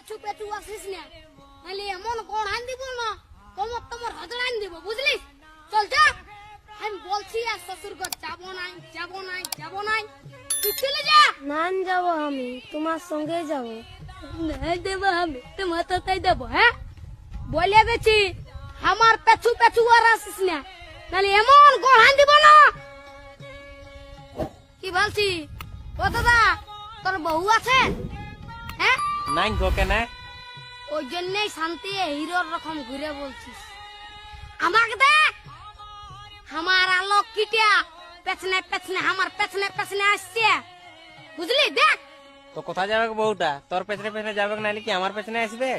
পেছু পেছু আসিস না, নাহলে এমন কোন আন দিব না তোমার তোমার হজড়ান দিব, বুঝলি? চল যা, আমি বলছি আর শ্বশুর ঘর যাবো নাই যাবো নাই যাবো নাই, তুই চলে যা। না যাবো, আমি তোমার সঙ্গে যাবো। নাই দেবো আমি তোমার তাই দেবো। হ্যাঁ বলে গেছি আমার পেছু পেছু আর আসিস না, নাহলে এমন কোন আন দিব না। কি বলছি? ও দাদা, তোর বউ আছে? হ্যাঁ, নাই গো কেন? ওই জন্যই শান্তি হিরোর রকম ঘুরে বলছিস। আমাকে দেখ, আমার আলোক কিটা পেছনে পেছনে আমার পেছনে পেছনে আসছে, বুঝলি? দেখ তো কোথায় যাবে বউটা? তোর পেছনে পেছনে যাবে নাহলে কি আমার পেছনে আসবে?